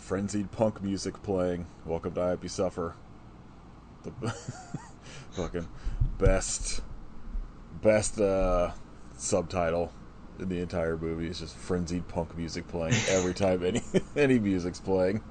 frenzied punk music playing. Welcome to I Hope You Suffer. The fucking best subtitle in the entire movie is just frenzied punk music playing every time any music's playing.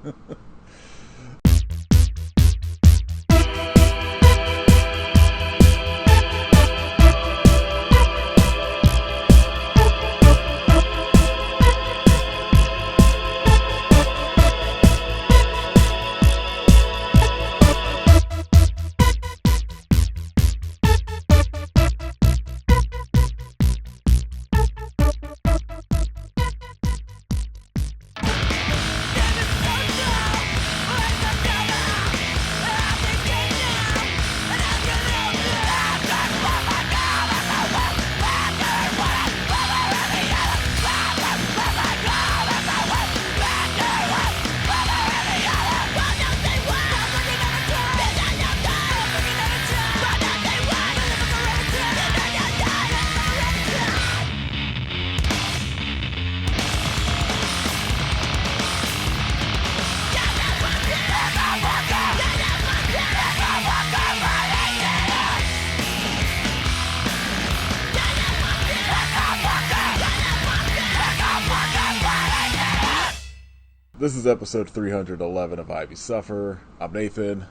This is episode 311 of I Hope You Suffer. I'm Nathan,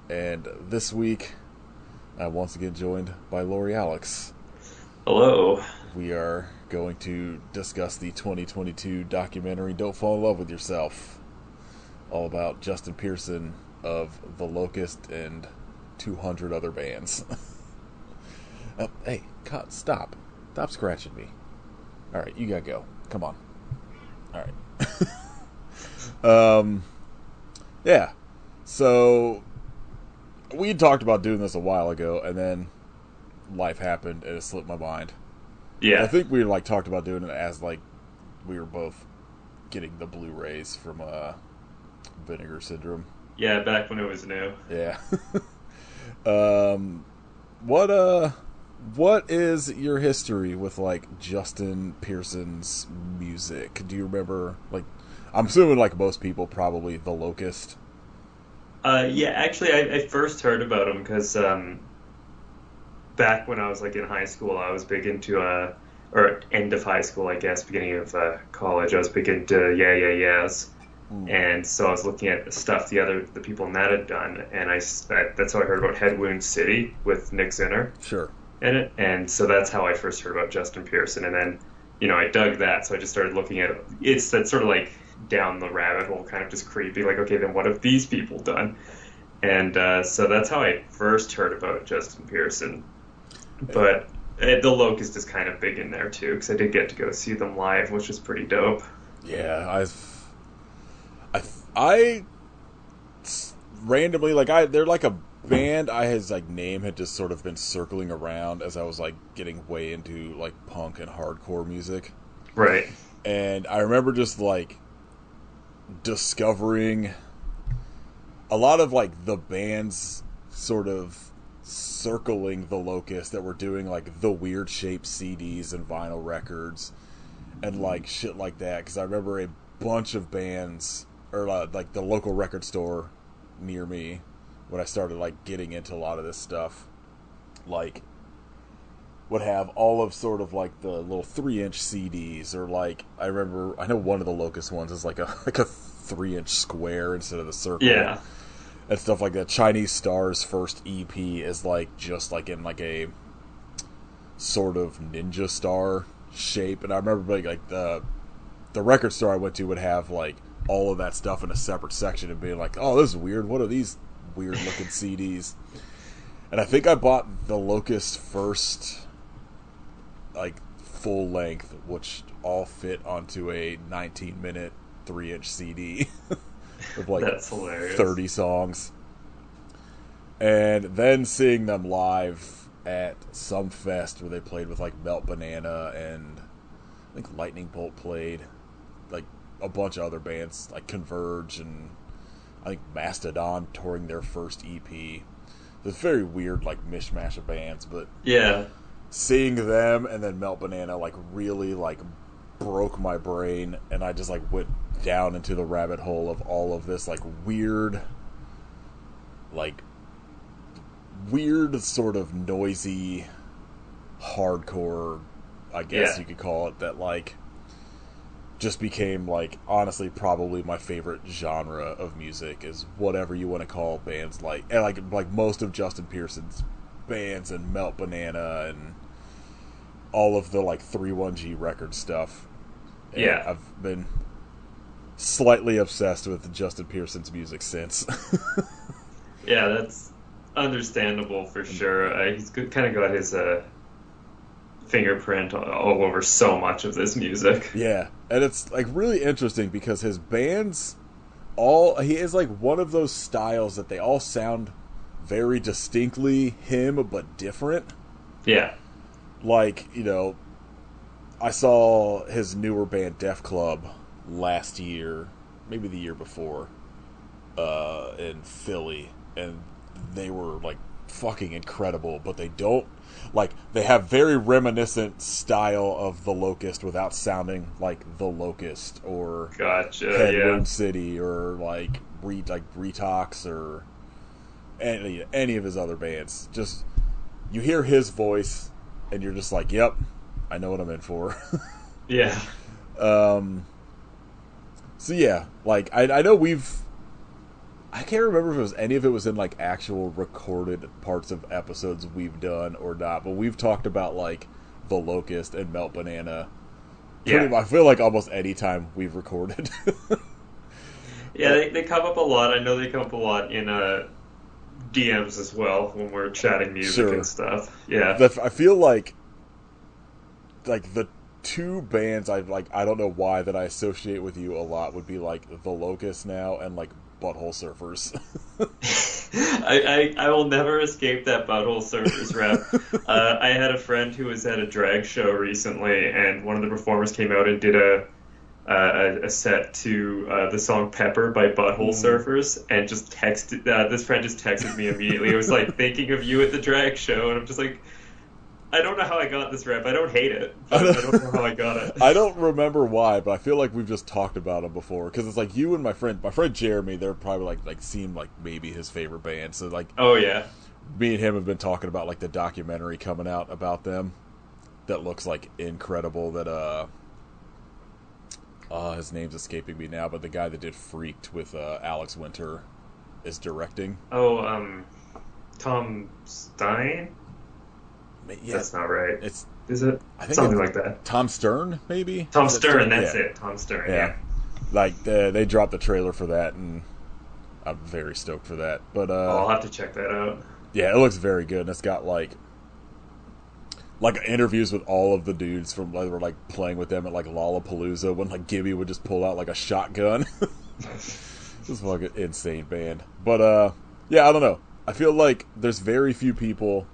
and this week I'm once again joined by Lori Alex. Hello. We are going to discuss the 2022 documentary Don't Fall in Love with Yourself, all about Justin Pearson of The Locust and 200 other bands. Hey, stop scratching me. Alright, you gotta go. Come on. Alright. Yeah, so we had talked about doing this a while ago, and then life happened, and it slipped my mind. Yeah. I think we talked about doing it as, we were both getting the Blu-rays from, Vinegar Syndrome. Yeah, back when it was new. Yeah. What is your history with, Justin Pearson's music? Do you remember, I'm assuming, most people, probably The Locust. Yeah, actually, I first heard about him because back when I was, in high school, I was big into, or end of high school, I guess, beginning of college, I was big into Yeah, Yeah, Yeahs. And so I was looking at stuff the people in that had done, and that's how I heard about Head Wound City with Nick Zinner. Sure. In it, and so that's how I first heard about Justin Pearson, and then, I dug that, so I just started looking at it. It's that sort of, down the rabbit hole, kind of just creepy, okay, then what have these people done? And so that's how I first heard about Justin Pearson. But The Locust is kind of big in there too, because I did get to go see them live, which was pretty dope. Yeah, I randomly, they're a band his name had just sort of been circling around as I was getting way into punk and hardcore music. Right. And I remember just discovering a lot of the bands sort of circling The Locust that were doing the weird shaped CDs and vinyl records and shit like that, because I remember a bunch of bands, or the local record store near me when I started getting into a lot of this stuff, would have all of sort of the little 3-inch CDs, or I know one of the Locust ones is like a 3-inch square instead of the circle. Yeah. And stuff like that. Chinese Star's first EP is just in a sort of ninja star shape. And I remember the record store I went to would have all of that stuff in a separate section and being oh, this is weird. What are these weird looking CDs? And I think I bought the Locust first full length, which all fit onto a 19-minute 3-inch CD with That's hilarious. 30 songs. And then seeing them live at some fest where they played with Melt Banana, and I think Lightning Bolt played, a bunch of other bands Converge, and I think Mastodon touring their first EP. It's very weird mishmash of bands, but yeah, seeing them and then Melt Banana really broke my brain, and I just went down into the rabbit hole of all of this like like weird sort of noisy hardcore, I guess you could call it, that like just became like honestly probably my favorite genre of music, is whatever you want to call bands like, and like most of Justin Pearson's bands and Melt Banana and all of the like 31G record stuff. And Yeah. I've been slightly obsessed with Justin Pearson's music since. Yeah, that's understandable for sure. He's kind of got his fingerprint all over so much of this music. Yeah, and it's like really interesting because his bands he is like one of those styles that they all sound very distinctly him but different. Yeah. Like, you know, I saw his newer band Def Club last year, maybe the year before, in Philly, and they were like fucking incredible, but they don't like, they have very reminiscent style of The Locust without sounding like The Locust or Gotcha. Headwood Yeah. City or like Retox or any of his other bands. Just you hear his voice and you're just like, yep, I know what I'm in for. Yeah. So yeah, like I know I can't remember if any of it was in like actual recorded parts of episodes we've done or not, but we've talked about like The Locust and Melt Banana. Yeah. I feel like almost any time we've recorded. Yeah, they come up a lot. I know they come up a lot in DMs as well when we're chatting music Sure. and stuff. Yeah. I feel like the two bands I don't know why that I associate with you a lot would be like The Locust now and like Butthole Surfers. I will never escape that Butthole Surfers rap. I had a friend who was at a drag show recently, and one of the performers came out and did a set to the song Pepper by Butthole Surfers, and just texted, this friend just texted me immediately. It was like, thinking of you at the drag show, and I'm just like, I don't know how I got this rap. I don't hate it, but I don't know how I got it. I don't remember why, but I feel like we've just talked about them before, because it's like you and my friend Jeremy, they're probably like seem like maybe his favorite band. So like, Oh yeah. me and him have been talking about like the documentary coming out about them that looks like incredible. That his name's escaping me now, but the guy that did Freaked with Alex Winter is directing. Oh, Tom Stein? Yeah, That's not right. it's Is it? I think Something it's like that. Tom Stern, maybe. Tom Is it Stern, that's Yeah. it. Tom Stern, Yeah. yeah. Like they dropped the trailer for that, and I'm very stoked for that. But I'll have to check that out. yeah, it looks very good, and it's got like interviews with all of the dudes from like were like playing with them at like Lollapalooza when like Gibby would just pull out like a shotgun. This fucking insane band. But yeah, I don't know. I feel like there's very few people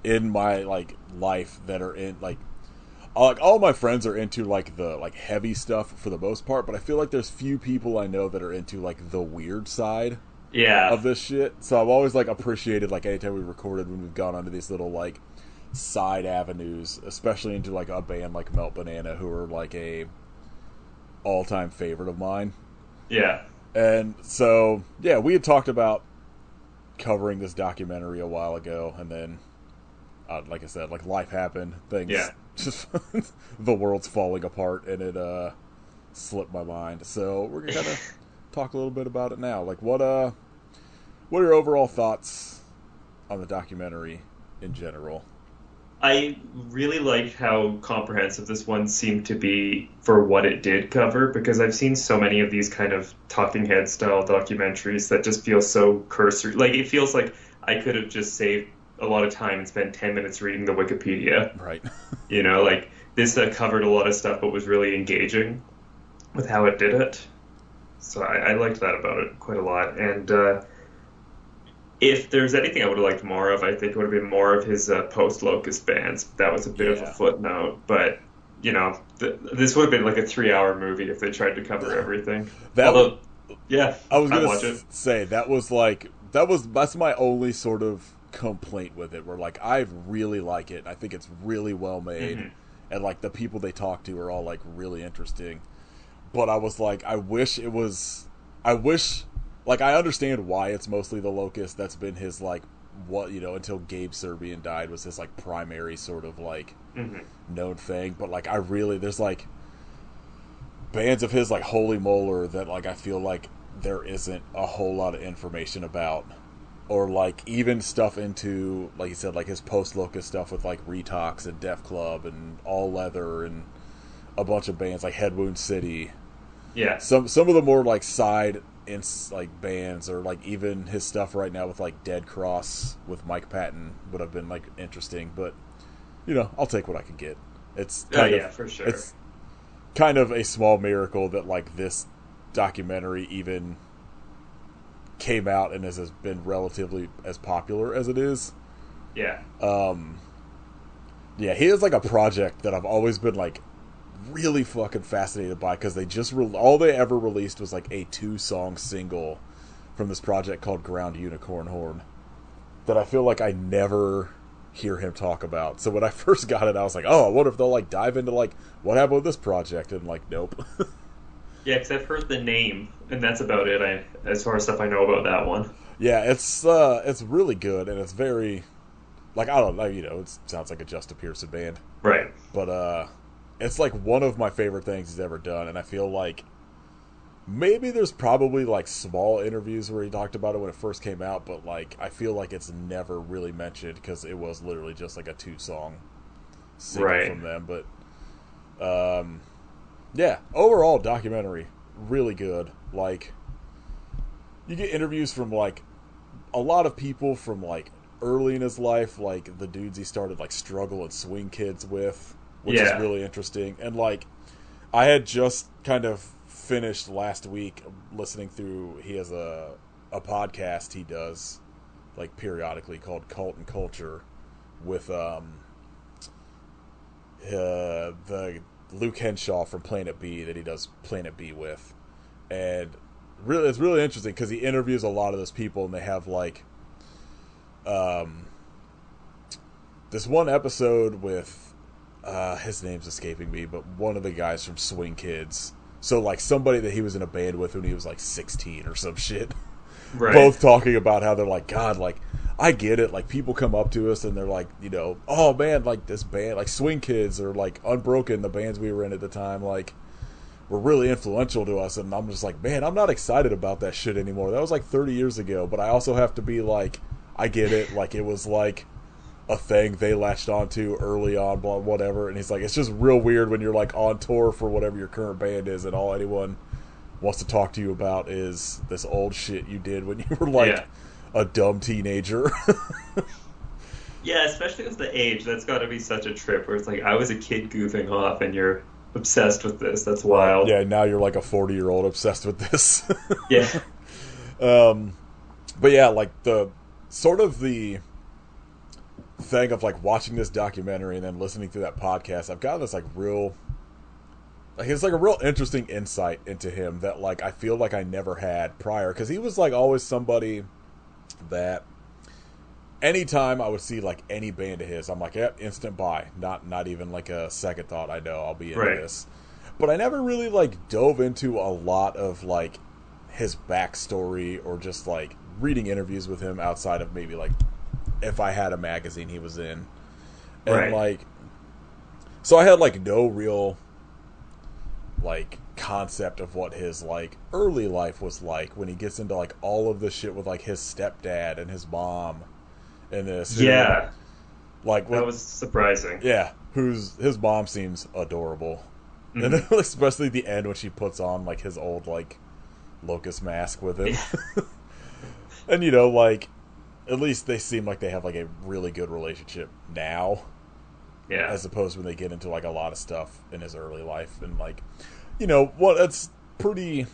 in my like life that are in like all my friends are into like the like heavy stuff for the most part, but I feel like there's few people I know that are into like the weird side Yeah. of this shit. So I've always like appreciated like anytime we recorded when we've gone onto these little like side avenues, especially into like a band like Melt Banana, who are like a all-time favorite of mine. Yeah. And so yeah, we had talked about covering this documentary a while ago, and then like I said, like life happened, things just the world's falling apart, and it slipped my mind. So we're gonna kind of talk a little bit about it now. Like what are your overall thoughts on the documentary in general? I really liked how comprehensive this one seemed to be for what it did cover, because I've seen so many of these kind of talking head style documentaries that just feel so cursory. Like, it feels like I could have just saved a lot of time and spent 10 minutes reading the Wikipedia. Right. You know, like, this covered a lot of stuff but was really engaging with how it did it. So I liked that about it quite a lot. And if there's anything I would have liked more of, I think it would have been more of his post-Locust bands. That was a bit of a footnote, but, you know, this would have been like a 3-hour movie if they tried to cover everything. Yeah, I was I'd gonna watch it. say that's my only sort of complaint with it, where like I really like it. I think it's really well made, and like the people they talk to are all like really interesting. but I was like, I wish, like, I understand why it's mostly the Locust. That's been his, like, what, you know, until Gabe Serbian died was his, like, primary sort of, like, Hmm. known thing. But, like, there's, like, bands of his, like, Holy Molar that, like, I feel like there isn't a whole lot of information about. Or, like, even stuff into, like you said, like, his post-Locust stuff with, like, Retox and Def Club and All Leather and a bunch of bands, like Head Wound City. Yeah. Some of the more, like, side like bands, or like even his stuff right now with like Dead Cross with Mike Patton would have been like interesting, but you know, I'll take what I can get. It's kind of, Yeah, for sure. it's kind of a small miracle that like this documentary even came out and has been relatively as popular as it is. Yeah. Yeah, he is like a project that I've always been like really fucking fascinated by, because they just all they ever released was like a 2-song single from this project called Ground Unicorn Horn that I feel like I never hear him talk about. So when I first got it, I was like, oh, I wonder if they'll like dive into like what happened with this project, and like, nope. Yeah, because I've heard the name, and that's about it. As far as stuff I know about that one. Yeah, it's really good, and it's very, like, I don't know, you know, it sounds like a Justin Pearson band, Right. but it's like one of my favorite things he's ever done, and I feel like maybe there's probably like small interviews where he talked about it when it first came out, but like I feel like it's never really mentioned because it was literally just like a 2-song single Right. from them. But yeah, overall documentary really good. Like, you get interviews from like a lot of people from like early in his life, like the dudes he started like Struggle and Swing Kids with, which is Yeah. really interesting. And like, I had just kind of finished last week listening through, he has a podcast he does like periodically called Cult and Culture with the Luke Henshaw from Planet B that he does Planet B with. And really, it's really interesting because he interviews a lot of those people, and they have like this one episode with his name's escaping me, but one of the guys from Swing Kids. So like somebody that he was in a band with when he was like 16 or some shit. Right. Both talking about how they're like, God, like, I get it. Like, people come up to us and they're like, you know, oh man, like this band, like Swing Kids or like Unbroken, the bands we were in at the time, like, were really influential to us. And I'm just like, man, I'm not excited about that shit anymore. That was like 30 years ago. But I also have to be like, I get it. Like, it was like a thing they latched onto early on, blah, whatever. And he's like, it's just real weird when you're like on tour for whatever your current band is, and all anyone wants to talk to you about is this old shit you did when you were like Yeah. a dumb teenager. Yeah, especially with the age. That's got to be such a trip where it's like, I was a kid goofing off, and you're obsessed with this. That's wild. Yeah, now you're like a 40-year-old obsessed with this. Yeah. But yeah, like the sort of the thing of like watching this documentary and then listening to that podcast, I've got this like real, like, it's like a real interesting insight into him that like I feel like I never had prior, because he was like always somebody that anytime I would see like any band of his, I'm like, yep, instant buy, not even like a second thought. I know I'll be into Right. this. But I never really like dove into a lot of like his backstory, or just like reading interviews with him outside of maybe like if I had a magazine he was in. And Right. like, so I had like no real like concept of what his like early life was like when he gets into like all of this shit with like his stepdad and his mom and this. Yeah. Like, That was surprising. yeah, his mom seems adorable. Mhm. And then especially the end when she puts on like his old like Locust mask with him. And you know, like, at least they seem like they have like a really good relationship now, Yeah. as opposed to when they get into like a lot of stuff in his early life. And like, you know what, that's pretty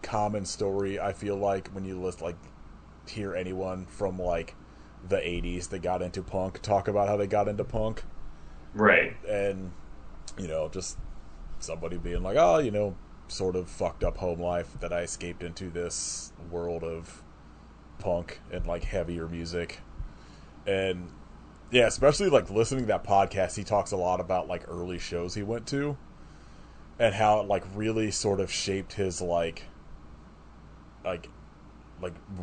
common story, I feel like, when you list like hear anyone from like the 80s that got into punk talk about how they got into punk. Right. And you know, just somebody being like, oh, you know, sort of fucked up home life that I escaped into this world of punk and like heavier music. And yeah, especially like listening to that podcast, he talks a lot about like early shows he went to. and how it like really sort of shaped his like like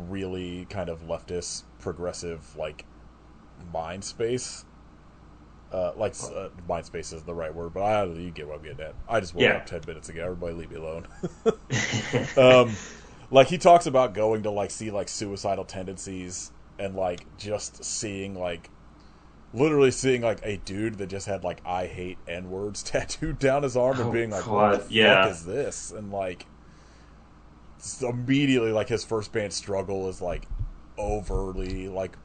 really kind of leftist progressive like mind space. Mind space is the right word, but you get what I'm getting at. I just woke up 10 minutes ago. Everybody leave me alone. Like he talks about going to like see like suicidal tendencies and like just seeing like literally seeing like a dude that just had like "I hate N-words" tattooed down his arm and being like, God, what the fuck is this? And like immediately like his first band Struggle is like overly like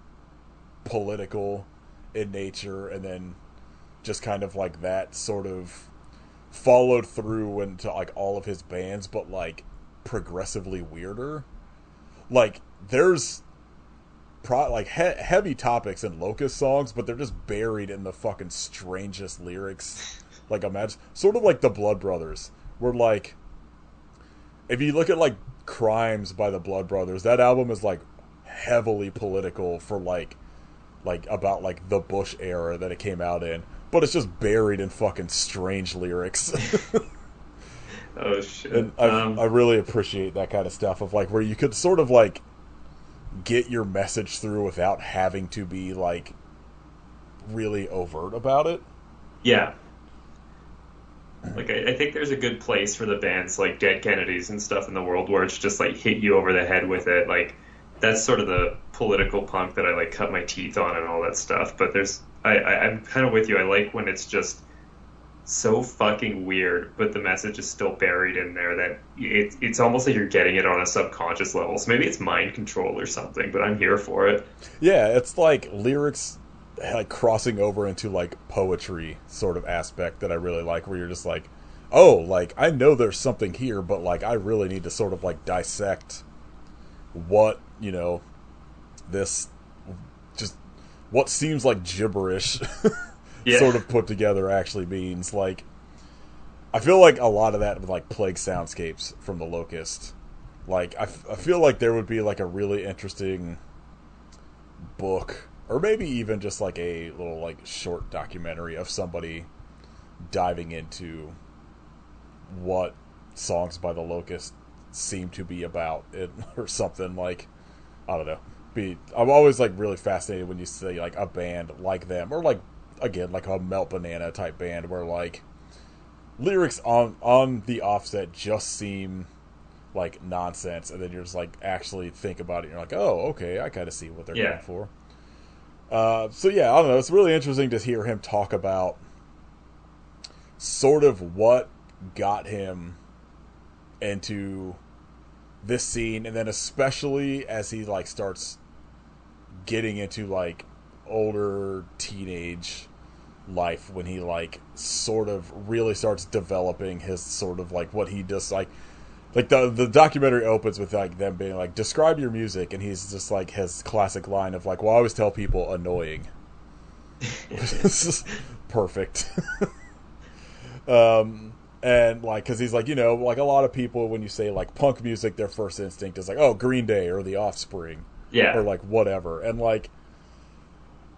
political in nature, and then just kind of like that sort of followed through into like all of his bands, but like progressively weirder. Like there's heavy topics in Locust songs, but they're just buried in the fucking strangest lyrics. Like imagine sort of like the Blood Brothers, where like if you look at like Crimes by the Blood Brothers, that album is like heavily political for like about like the Bush era that it came out in, but it's just buried in fucking strange lyrics. Oh shit! And I really appreciate that kind of stuff of like where you could sort of like get your message through without having to be like really overt about it. Yeah. Like I think there's a good place for the bands like Dead Kennedys and stuff in the world where it's just like hit you over the head with it. Like that's sort of the political punk that I like cut my teeth on and all that stuff. But I'm kind of with you. I like when it's just so fucking weird, but the message is still buried in there that it's almost like you're getting it on a subconscious level. So maybe it's mind control or something, but I'm here for it. Yeah, it's like lyrics like crossing over into like poetry sort of aspect that I really like, where you're just like, oh, like I know there's something here, but like I really need to sort of like dissect what, you know, this just what seems like gibberish sort of put together actually means. Like I feel like a lot of that with like Plague Soundscapes from the Locust, like I feel like there would be like a really interesting book, or maybe even just like a little like short documentary of somebody diving into what Songs by the Locust seem to be about it, or something. Like I don't know. I'm always like really fascinated when you say like a band like them, or like again like a Melt Banana type band where like lyrics on the offset just seem like nonsense, and then you're just like actually think about it and you're like, oh, okay, I kind of see what they're going for. So yeah, I don't know, it's really interesting to hear him talk about sort of what got him into this scene, and then especially as he like starts getting into like older teenage life, when he like sort of really starts developing his sort of like what he does, like the documentary opens with like them being like, describe your music, and he's just like his classic line of like, well, I always tell people annoying. It's just perfect. And like, because he's like, you know, like a lot of people when you say like punk music, their first instinct is like, oh, Green Day or The Offspring, or like whatever. And like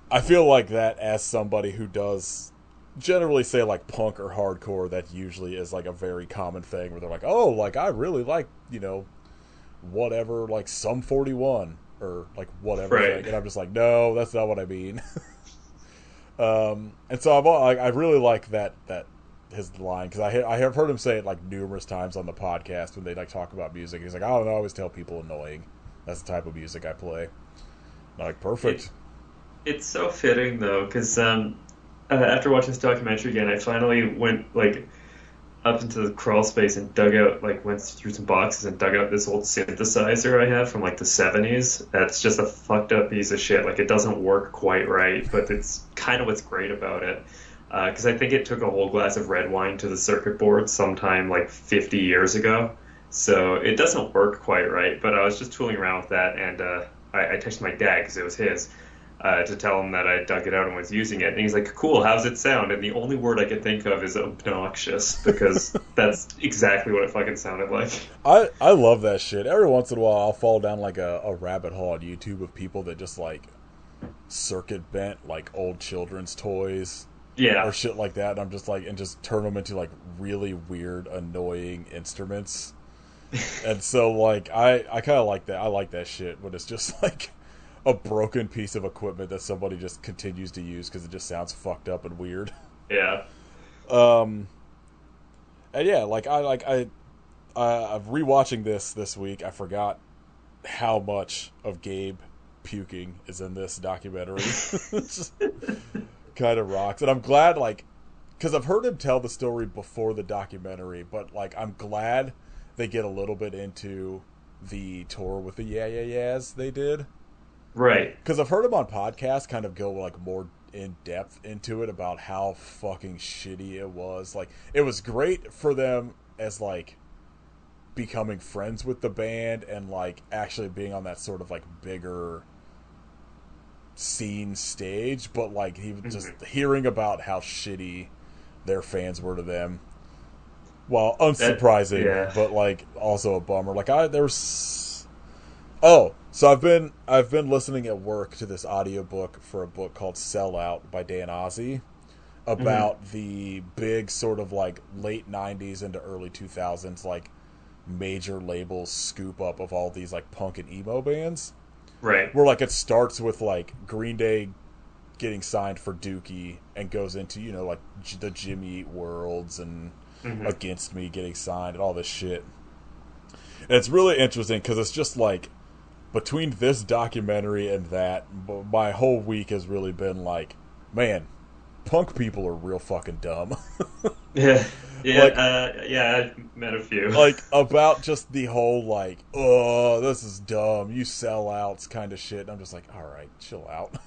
I feel like that as somebody who does generally say like punk or hardcore, that usually is like a very common thing where they're like, oh, like I really like, you know, whatever, like Sum 41 or like whatever thing. And I'm just like, no, that's not what I mean. And so I really like that his line, because I have heard him say it like numerous times on the podcast when they like talk about music. He's like, I don't know, I always tell people annoying. That's the type of music I play. And I'm like, perfect. It's so fitting though, because after watching this documentary again, I finally went like up into the crawl space and went through some boxes and dug out this old synthesizer I have from like the 70s. That's just a fucked up piece of shit. Like it doesn't work quite right, but it's kind of what's great about it. Because I think it took a whole glass of red wine to the circuit board sometime like 50 years ago. So it doesn't work quite right, but I was just tooling around with that, and I texted my dad, because it was his, to tell him that I dug it out and was using it. And he's like, cool, how's it sound? And the only word I could think of is obnoxious, because that's exactly what it fucking sounded like. I love that shit. Every once in a while I'll fall down like a rabbit hole on YouTube of people that just like circuit bent like old children's toys Yeah. or shit like that. And I'm just like, and just turn them into like really weird, annoying instruments. And so like I kind of like that. I like that shit when it's just like a broken piece of equipment that somebody just continues to use because it just sounds fucked up and weird. Yeah. Um, and yeah, like I'm rewatching this week. I forgot how much of Gabe puking is in this documentary. Kind of rocks, and I'm glad, like, because I've heard him tell the story before the documentary, but like I'm glad they get a little bit into the tour with the Yeah Yeah Yeahs they did, Right. because I've heard him on podcasts kind of go like more in depth into it about how fucking shitty it was. Like it was great for them as like becoming friends with the band and like actually being on that sort of like bigger scene stage, but like he was just Hmm. hearing about how shitty their fans were to them, well, That. unsurprising Yeah. but like also a bummer. Like I there was oh, so I've been listening at work to this audiobook for a book called Sell Out by Dan Ozzi, Hmm. about the big sort of like late 90s into early 2000s like major labels scoop up of all these like punk and emo bands, Right. where like it starts with like Green Day getting signed for Dookie and goes into, you know, like the Jimmy Eat Worlds and Hmm. Against Me getting signed and all this shit. And it's really interesting because it's just like between this documentary and that, my whole week has really been like, man, punk people are real fucking dumb. Yeah. Yeah. like Yeah. I've met a few. like about just the whole like, oh, this is dumb, you sellouts kind of shit. And I'm just like, all right, chill out.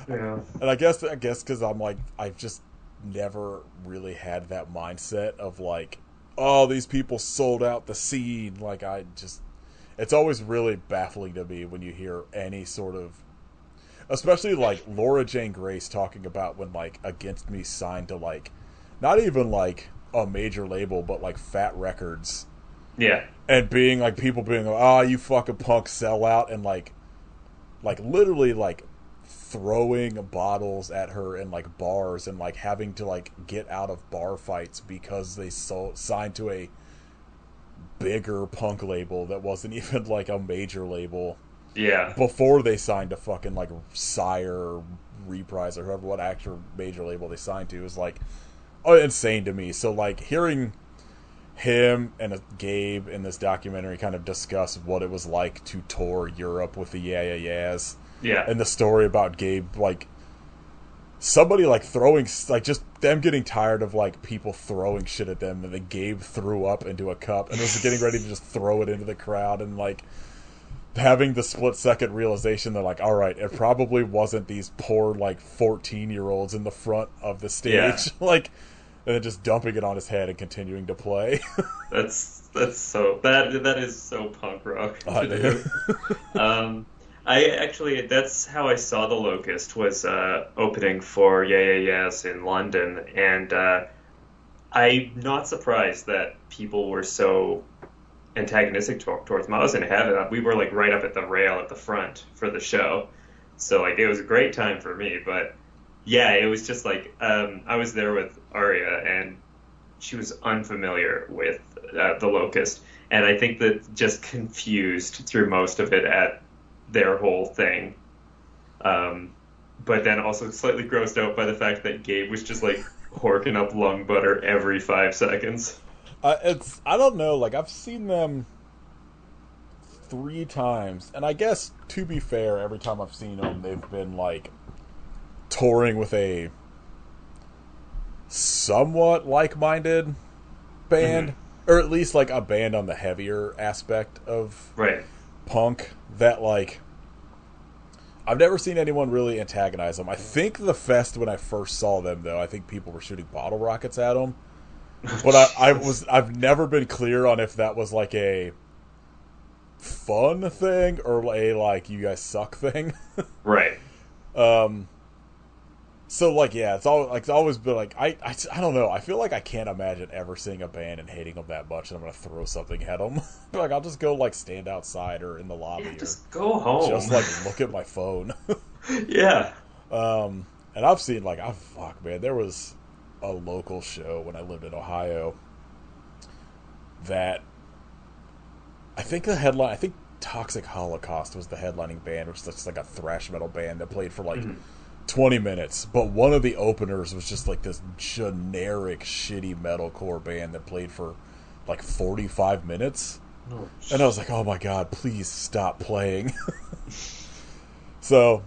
Yeah. And I guess because I'm like, I've just never really had that mindset of like, oh, these people sold out the scene. Like I just, it's always really baffling to me when you hear any sort of, especially like Laura Jane Grace talking about when like Against Me signed to like, not even like a major label, but like Fat Records, Yeah. and being like people being like, ah, oh, you fucking punk sellout, and like literally like throwing bottles at her in like bars and like having to like get out of bar fights because they signed to a bigger punk label that wasn't even like a major label Yeah. before they signed to fucking like Sire or Reprise or whoever, what actual major label they signed to, is like, oh, insane to me. So like hearing him and Gabe in this documentary kind of discuss what it was like to tour Europe with the Yeah Yeah Yeahs, Yeah. and the story about Gabe, like somebody like throwing, like just them getting tired of like people throwing shit at them, and then Gabe threw up into a cup and was getting ready to just throw it into the crowd, and like having the split second realization that like, all right, it probably wasn't these poor like 14-year-olds in the front of the Yeah. stage like, and then just dumping it on his head and continuing to play. That's so that is so punk rock I to do. do. Um, I actually that's how I saw The Locust was opening for Yeah Yeah Yeahs in London, and I'm not surprised that people were so antagonistic towards them. I was in heaven. We were like right up at the rail at the front for the show, so like it was a great time for me. But yeah, it was just like I was there with Aria, and she was unfamiliar with the Locust, and I think that just confused through most of it at their whole thing. Um, but then also slightly grossed out by the fact that Gabe was just like horking up lung butter every 5 seconds. It's, I don't know, like I've seen them 3 times, and I guess to be fair, every time I've seen them, they've been like touring with a somewhat like-minded band, Hmm. or at least like a band on the heavier aspect of Right. punk that like I've never seen anyone really antagonize them. I think the fest when I first saw them, though, I think people were shooting bottle rockets at them. Oh, But Jesus. I've never been clear on if that was like a fun thing or a like you guys suck thing. Right. um, so like yeah, it's always been like I don't know. I feel like I can't imagine ever seeing a band and hating them that much, and I'm gonna throw something at them. But like I'll just go like stand outside or in the Yeah, lobby or just go home. just like look at my phone. Yeah. Um, And I've seen like, oh fuck, man, there was a local show when I lived in Ohio that I think Toxic Holocaust was the headlining band, which is just like a thrash metal band that played for like 20 minutes. But one of the openers was just like this generic shitty metalcore band that played for like 45 minutes. Oh, and I was like, oh my god, please stop playing. So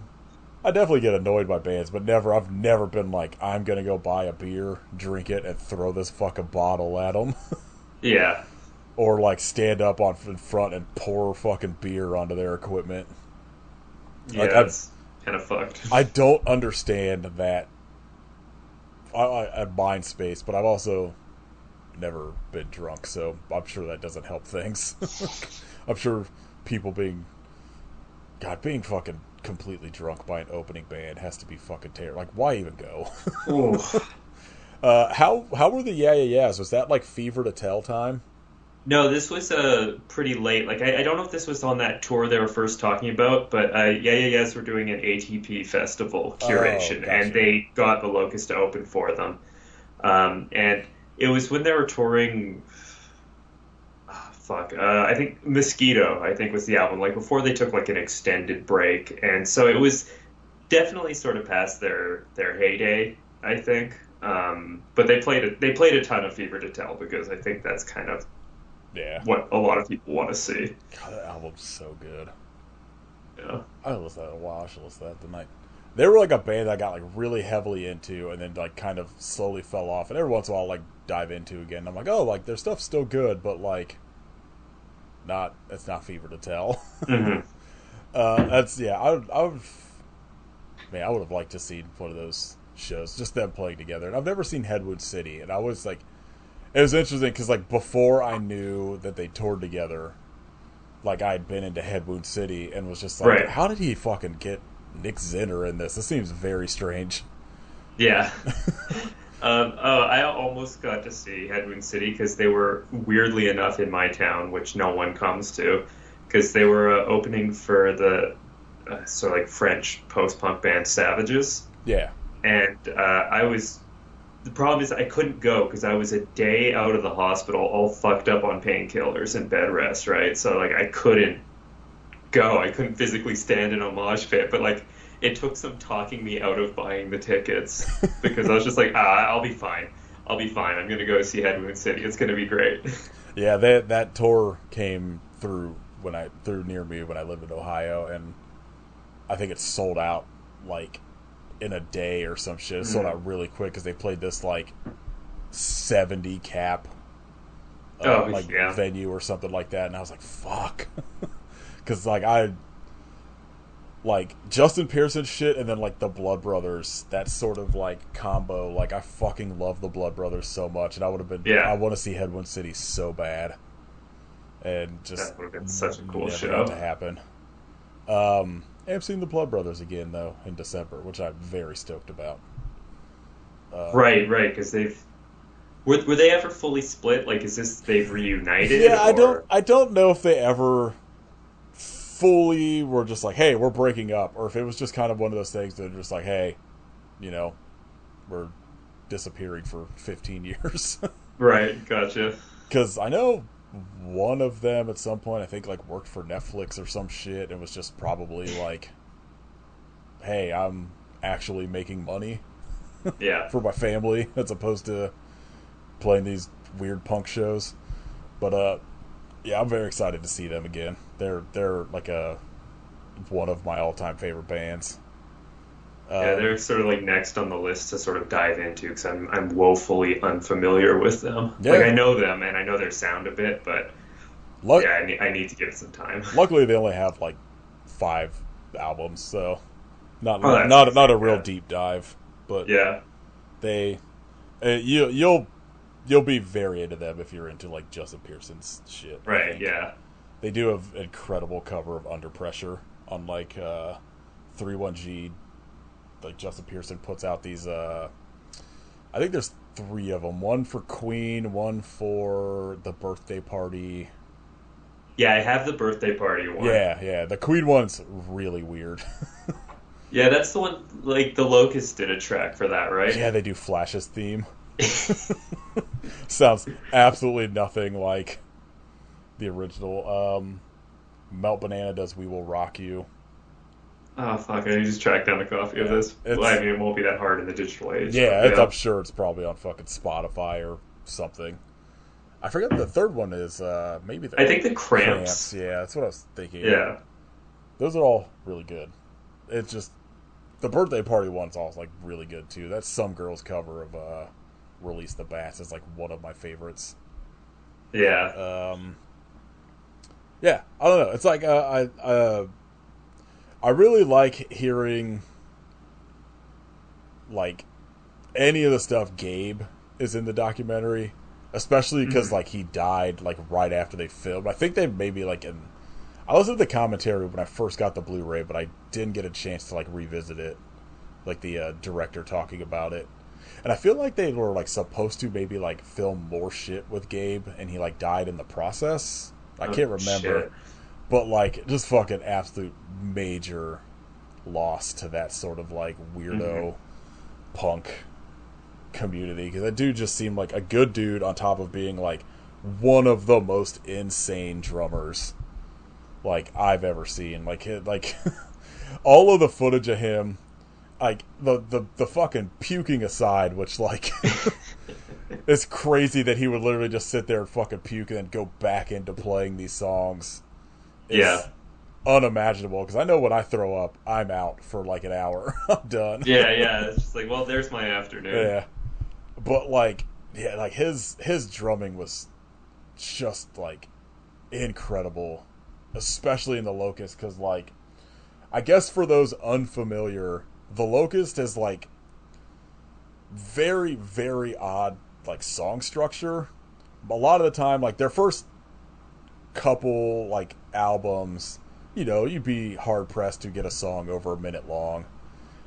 I definitely get annoyed by bands, but I've never been like, I'm gonna go buy a beer, drink it, and throw this fucking bottle at them. Yeah. Or like stand up in front and pour fucking beer onto their equipment. Yeah, Like, that's kind of fucked. I don't understand that. I mind space, but I've also never been drunk, so I'm sure that doesn't help things. I'm sure people being fucking completely drunk by an opening band has to be fucking terrible. Like, why even go? Ooh. How were the Yeah Yeah Yeahs? Was that like Fever to Tell time? No, this was pretty late. Like I don't know if this was on that tour they were first talking about, but Yeah Yeah Yeahs were doing an ATP festival curation, Gotcha. and they got the Locust to open for them. And it was when they were touring. Fuck, I think Mosquito, I think was the album. Like before they took like an extended break, and so it was definitely sort of past their heyday, I think. But they played a ton of Fever to Tell because I think that's kind of Yeah. what a lot of people want to see. God, that album's so good. Yeah. I listened to that a while. I should listen to that tonight. They were like a band that I got like really heavily into and then like kind of slowly fell off. And every once in a while I'll like dive into again. I'm like, oh, like their stuff's still good, but like it's not Fever to Tell. Hmm. That's yeah. I would have liked to see one of those shows, just them playing together. And I've never seen Headwood City, and I was like, it was interesting because like before I knew that they toured together, like I had been into Headwood City and was just like, Right. how did he fucking get Nick Zinner in this? This seems very strange. Yeah. I almost got to see Headwind City because they were weirdly enough in my town, which no one comes to, because they were opening for the sort of like French post-punk band Savages. Yeah. And the problem is I couldn't go because I was a day out of the hospital, all fucked up on painkillers and bed rest, right? So like I couldn't go. I couldn't physically stand in a mosh pit, but like it took some talking me out of buying the tickets because I was just like, I'll be fine. I'll be fine. I'm gonna go see Headwood City. It's gonna be great. Yeah, that tour came through near me when I lived in Ohio, and I think it sold out like in a day or some shit. It sold out really quick because they played this like 70 cap venue or something like that, and I was like, fuck, because like I like Justin Pearson shit, and then like the Blood Brothers, that sort of like combo. Like I fucking love the Blood Brothers so much, and I would have been. Yeah. I want to see Headwind City so bad, and just That would have been such a cool never show. got to happen. I'm seeing the Blood Brothers again though in December, which I'm very stoked about. Right, because were they ever fully split? Like, is this they've reunited? Yeah, or... I don't know if they ever fully were just like, hey, we're breaking up, or if it was just kind of one of those things that are just like, hey, we're disappearing for 15 years. Right, gotcha. Because I know one of them at some point, I think, like worked for Netflix or some shit, and was just probably like, hey, I'm actually making money Yeah. for my family as opposed to playing these weird punk shows. But yeah, I'm very excited to see them again. They're like one of my all-time favorite bands. Yeah, they're sort of like next on the list to sort of dive into because I'm woefully unfamiliar with them. Yeah. Like I know them and I know their sound a bit, but yeah, I need to give it some time. Luckily, they only have like 5 albums, so not a real deep dive. But Yeah. they you'll be very into them if you're into like Justin Pearson's shit. I Right. think. Yeah. They do an incredible cover of Under Pressure on like 31G. Like Justin Pearson puts out these I think there's 3 of them. One for Queen, one for the birthday party. Yeah, I have the birthday party one. Yeah. The Queen one's really weird. Yeah, that's the one. Like the Locust did a track for that, right? Yeah, they do Flash's theme. Sounds absolutely nothing like the original. Melt Banana does "We Will Rock You." Oh fuck! I need to just track down a copy of Yeah, this. Well, I it's mean, it won't be that hard in the digital age, but yeah, it's. yeah. I'm sure it's probably on fucking Spotify or something. I forget the third one is. Maybe the I think the Cramps. Cramps. Yeah, that's what I was thinking. Yeah, Those are all really good. It's just the birthday party one's also like really good too. That's Some Girls cover of "Release the Bats" is like one of my favorites. yeah. Um, yeah, I don't know. It's like I really like hearing like any of the stuff Gabe is in the documentary, especially because Mhm. like he died like right after they filmed. I think they maybe like in. I listened to the commentary when I first got the Blu-ray, but I didn't get a chance to like revisit it, like the director talking about it. And I feel like they were like supposed to maybe like film more shit with Gabe, and he like died in the process. I Oh can't remember, shit. but like just fucking absolute major loss to that sort of like Hmm. weirdo punk community, because that dude just seemed like a good dude on top of being like one of the most insane drummers like I've ever seen. Like all of the footage of him, like the fucking puking aside, which like it's crazy that he would literally just sit there and fucking puke and then go back into playing these songs Yeah, is unimaginable. Because I know when I throw up, I'm out for like an hour. I'm done. yeah. It's just like, well, there's my afternoon. Yeah, but like yeah, like his drumming was just like incredible, especially in the Locust. Because like I guess for those unfamiliar, the Locust is like very odd like song structure. A lot of the time, like their first couple like albums, you'd be hard pressed to get a song over a minute long.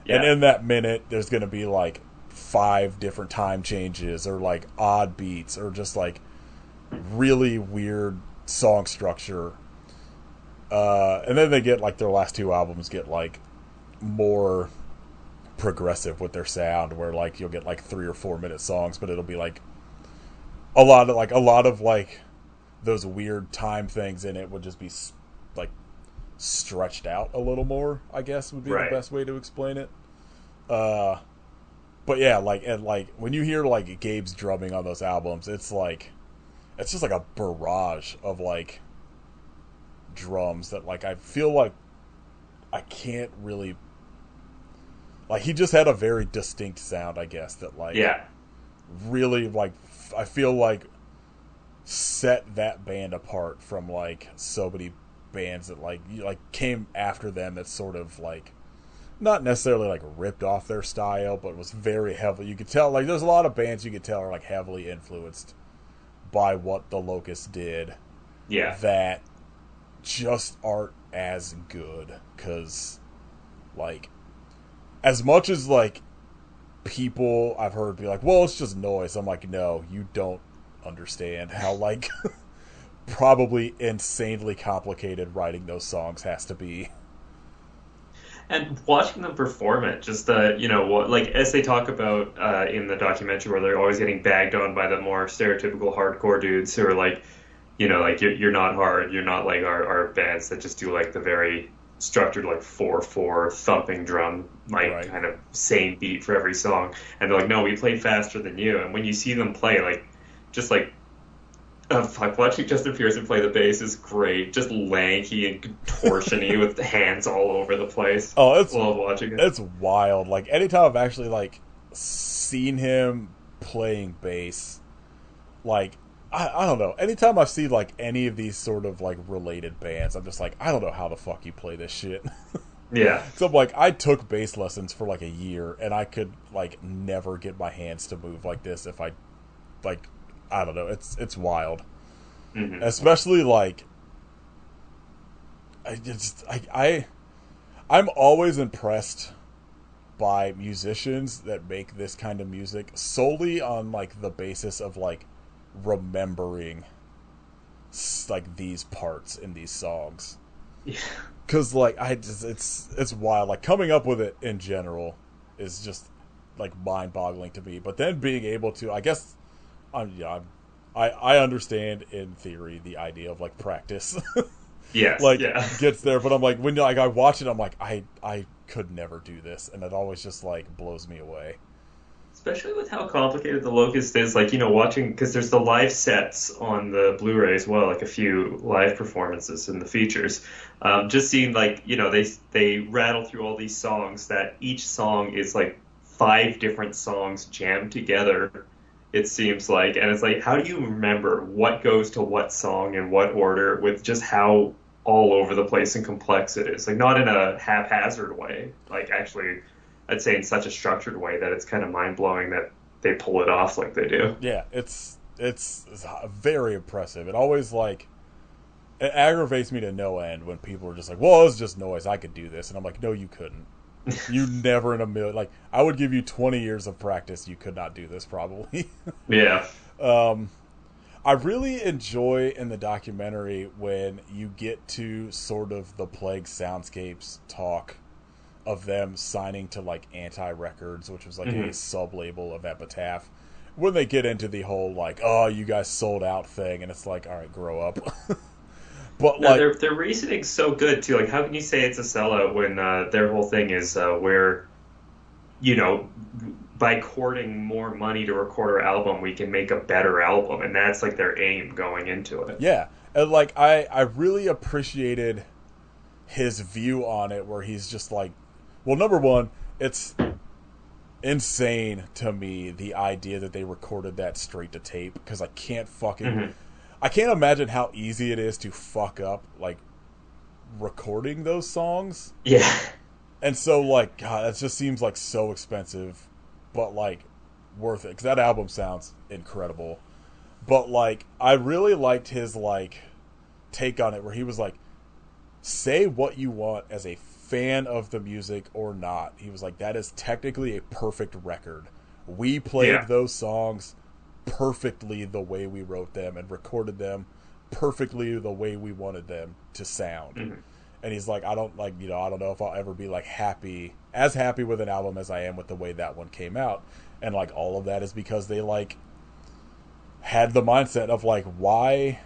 And Yeah, in that minute, there's going to be like five different time changes or like odd beats or just like really weird song structure. And then they get like their last two albums get like more progressive with their sound, where like you'll get like 3 or 4 minute songs, but it'll be like a lot of those weird time things in it would just be like stretched out a little more, I guess would be the right. best way to explain it. Uh, but yeah, like when you hear like Gabe's drumming on those albums, it's just like a barrage of like drums that like I feel like I can't really like he just had a very distinct sound, I guess, that like Yeah, really like I feel like set that band apart from like so many bands that like came after them that sort of like not necessarily like ripped off their style, but was very heavily. You could tell like there's a lot of bands you could tell are like heavily influenced by what the Locust did yeah. that just aren't as good. Because like as much as like people I've heard be like, well, it's just noise. I'm like, no, you don't understand how like probably insanely complicated writing those songs has to be. And watching them perform it, just what like as they talk about in the documentary, where they're always getting bagged on by the more stereotypical hardcore dudes who are like, like you're not hard, you're not like our bands that just do like the very structured like 4/4 thumping drum, like Right. kind of same beat for every song. And they're like, no, we play faster than you. And when you see them play, like just like fuck, watching Justin Pearson play the bass is great. Just lanky and contortiony with the hands all over the place. Oh, it's Love watching it. it's wild. Like anytime I've actually like seen him playing bass, like I don't know. Anytime I've seen like any of these sort of like related bands, I'm just like, I don't know how the fuck you play this shit. Yeah. So I'm like, I took bass lessons for like a year, and I could like never get my hands to move like this if I like. I don't know. It's wild, Hmm. especially like I just I'm always impressed by musicians that make this kind of music solely on like the basis of like remembering like these parts in these songs. Yeah. Because like I just it's wild. Like coming up with it in general is just like mind boggling to me. But then being able to, I guess, I understand in theory the idea of like practice, Yes, like yeah. gets there. But I'm like when like I watch it, I'm like I could never do this, and it always just like blows me away. Especially with how complicated the Locust is, like, watching, because there's the live sets on the Blu-ray as well, like a few live performances in the features. Just seeing, like, they rattle through all these songs that each song is like five different songs jammed together, it seems like. And it's like, how do you remember what goes to what song in what order with just how all over the place and complex it is? Like, not in a haphazard way, like, actually I'd say in such a structured way that it's kind of mind blowing that they pull it off like they do. Yeah, it's very impressive. It always like it aggravates me to no end when people are just like, "Well, it's just noise. I could do this," and I'm like, "No, you couldn't. You never in a million. Like, I would give you 20 years of practice. You could not do this, probably." Yeah. I really enjoy in the documentary when you get to sort of the Plague Soundscapes talk of them signing to like Anti Records, which was like a sub label of Epitaph. When they get into the whole like, "Oh, you guys sold out" thing, and it's like, all right, grow up. But No, like, their reasoning's so good too. Like, how can you say it's a sellout when their whole thing is where, you know, by courting more money to record our album, we can make a better album, and that's like their aim going into it. yeah, and like I really appreciated his view on it, where he's just like, well, number one, it's insane to me the idea that they recorded that straight to tape, because I can't fucking I can't imagine how easy it is to fuck up like recording those songs. Yeah. And so like, God, that just seems like so expensive, but like worth it, because that album sounds incredible. But like, I really liked his like take on it, where he was like, say what you want as a fan of the music or not. He was like, that is technically a perfect record. We played those songs perfectly the way we wrote them and recorded them perfectly the way we wanted them to sound. And he's like, I don't like, I don't know if I'll ever be like as happy with an album as I am with the way that one came out. And like, all of that is because they like had the mindset of like, why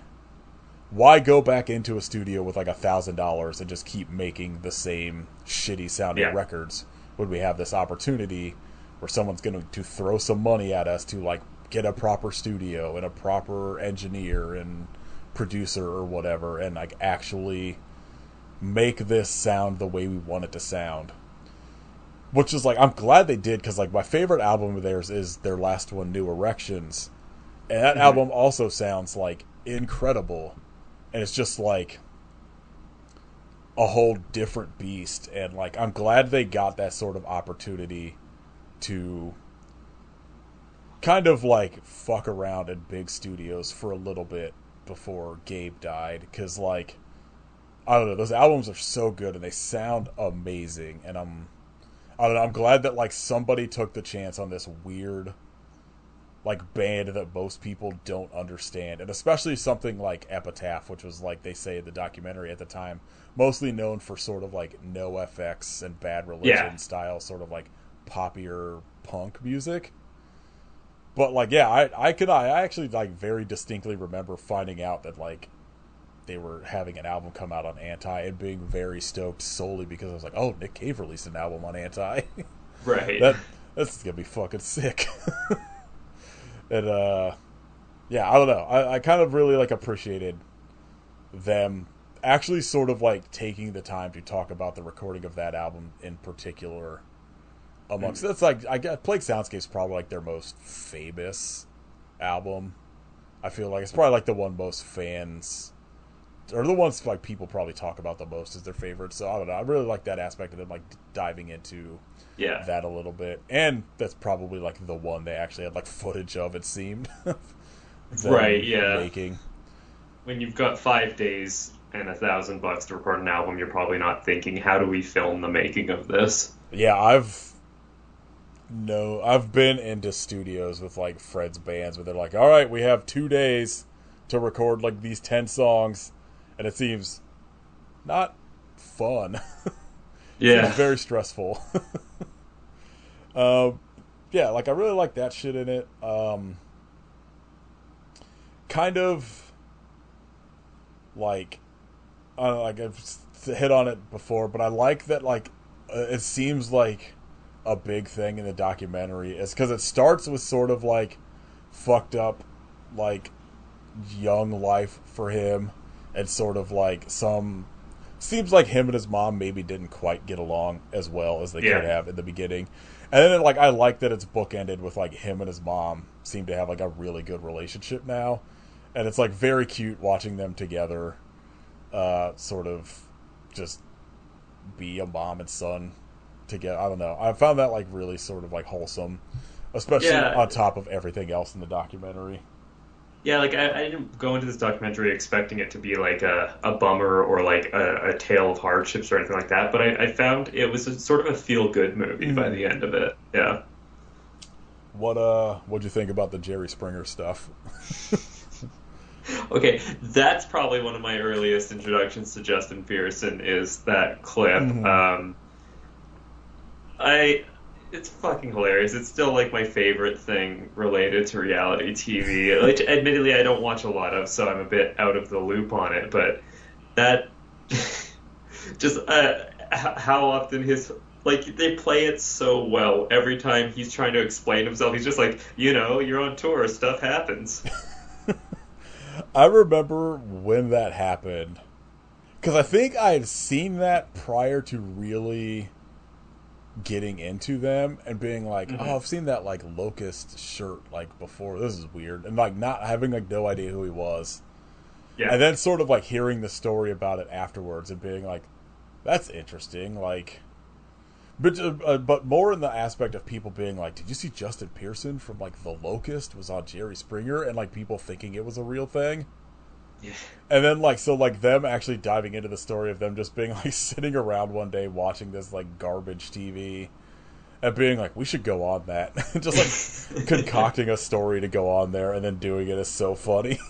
go back into a studio with like $1,000 and just keep making the same shitty sounding records when we have this opportunity where someone's going to throw some money at us to like get a proper studio and a proper engineer and producer or whatever, and like actually make this sound the way we want it to sound. Which is like, I'm glad they did, because like my favorite album of theirs is their last one, New Erections, and that album also sounds like incredible, and it's just like a whole different beast. And like, I'm glad they got that sort of opportunity to kind of like fuck around in big studios for a little bit before Gabe died, because like, I don't know, those albums are so good and they sound amazing. And I don't know, I'm glad that like somebody took the chance on this weird like band that most people don't understand, and especially something like Epitaph, which was, like they say in the documentary at the time, mostly known for sort of like NoFX and Bad Religion style, sort of like poppier punk music. But like, yeah, I actually like very distinctly remember finding out that like they were having an album come out on Anti and being very stoked solely because I was like, oh, Nick Cave released an album on Anti. Right. That's gonna be fucking sick. And yeah, I don't know. I kind of really like appreciated them actually sort of like taking the time to talk about the recording of that album in particular. Amongst that's like, I guess Plague Soundscape's probably like their most famous album. I feel like it's probably like the one most fans, or the ones like people probably talk about the most as their favorite. So I don't know. I really like that aspect of them like diving into that a little bit, and that's probably like the one they actually had like footage of. It seemed right. Yeah. Making. When you've got 5 days and $1,000 to record an album, you're probably not thinking, how do we film the making of this? Yeah, I've been into studios with like Fred's bands where they're like, all right, we have 2 days to record like these 10 songs, and it seems not fun. Seems Yeah. very stressful. uh, yeah, like I really like that shit in it. Kind of like I don't know, like I've hit on it before, but I like that like it seems like a big thing in the documentary is because it starts with sort of like fucked up like young life for him and sort of like some seems like him and his mom maybe didn't quite get along as well as they could Yeah. have in the beginning. And then like I like that it's bookended with like him and his mom seem to have like a really good relationship now. And it's like very cute watching them together sort of just be a mom and son together. I don't know. I found that like really sort of like wholesome, especially Yeah. on top of everything else in the documentary. Yeah, like I didn't go into this documentary expecting it to be like a bummer or like a tale of hardships or anything like that, but I found it was sort of a feel good movie by Mm. the end of it. Yeah. What'd you think about the Jerry Springer stuff? Okay, that's probably one of my earliest introductions to Justin Pearson is that clip. Mm-hmm. I it's fucking hilarious. It's still like my favorite thing related to reality TV. Like, admittedly, I don't watch a lot of, so I'm a bit out of the loop on it. But that just how often his like they play it so well every time he's trying to explain himself. He's just like, you're on tour, stuff happens. I remember when that happened because I think I had seen that prior to really getting into them and being like, Hmm. oh, I've seen that like Locust shirt like before. This is weird, and like not having like no idea who he was, Yeah, and then sort of like hearing the story about it afterwards and being like, that's interesting. Like, but more in the aspect of people being like, did you see Justin Pearson from like The Locust was on Jerry Springer, and like people thinking it was a real thing. yeah, And then like so like them actually diving into the story of them just being like sitting around one day watching this like garbage TV and being like we should go on that just like concocting a story to go on there and then doing it is so funny.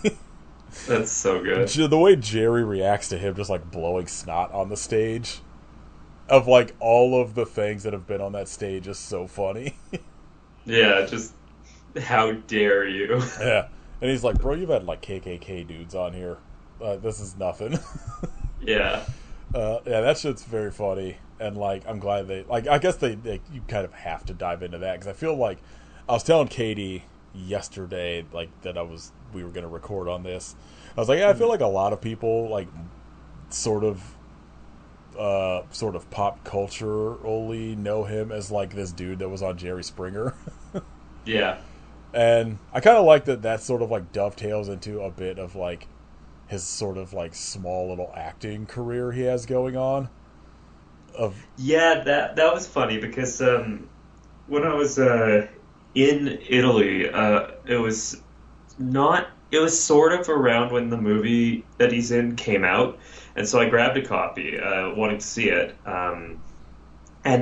that's so good. The way Jerry reacts to him just like blowing snot on the stage of like all of the things that have been on that stage is so funny. Yeah, just how dare you? Yeah, and he's like, bro, you've had like KKK dudes on here, this is nothing. Yeah, Yeah, that shit's very funny, and like I'm glad they like. I guess they you kind of have to dive into that because I feel like I was telling Katie yesterday like that we were gonna record on this. I was like, yeah, I feel like a lot of people like sort of sort of pop culture only know him as like this dude that was on Jerry Springer. yeah, And I kind of like that that sort of like dovetails into a bit of like his sort of like small little acting career he has going on. Of yeah. That was funny because when I was in Italy, it was not. It was sort of around when the movie that he's in came out, and so I grabbed a copy, wanting to see it. And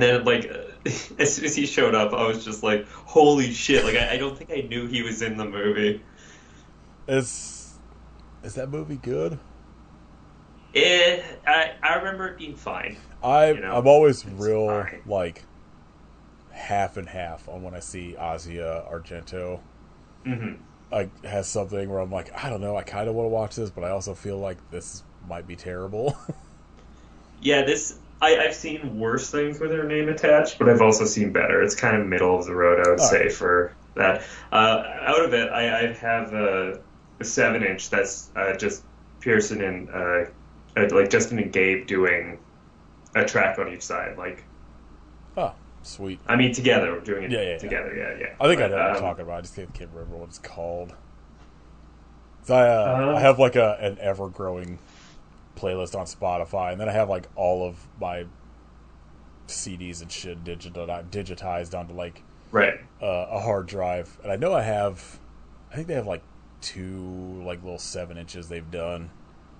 then, like, as soon as he showed up, I was just like, "Holy shit!" Like, I don't think I knew he was in the movie. is that movie good? I remember it being fine. I'm always It's real fine. like half and half on when I see Asia Argento Hmm. like has something where I'm like, I don't know, I kind of want to watch this, but I also feel like this might be terrible. Yeah, I've seen worse things with her name attached, but I've also seen better. It's kind of middle of the road, I would All right. say, for that. Out of it, I have a 7 inch that's just Pearson and like Justin and Gabe doing a track on each side. Like, Oh, sweet. I mean, together, doing it Yeah. together. Yeah, yeah. I think I But know what you're talking about. I just can't remember what it's called. So I uh, have like an ever growing playlist on Spotify, and then I have like all of my CDs and shit digitized onto like right. a hard drive, and I think they have like two like little 7 inches they've done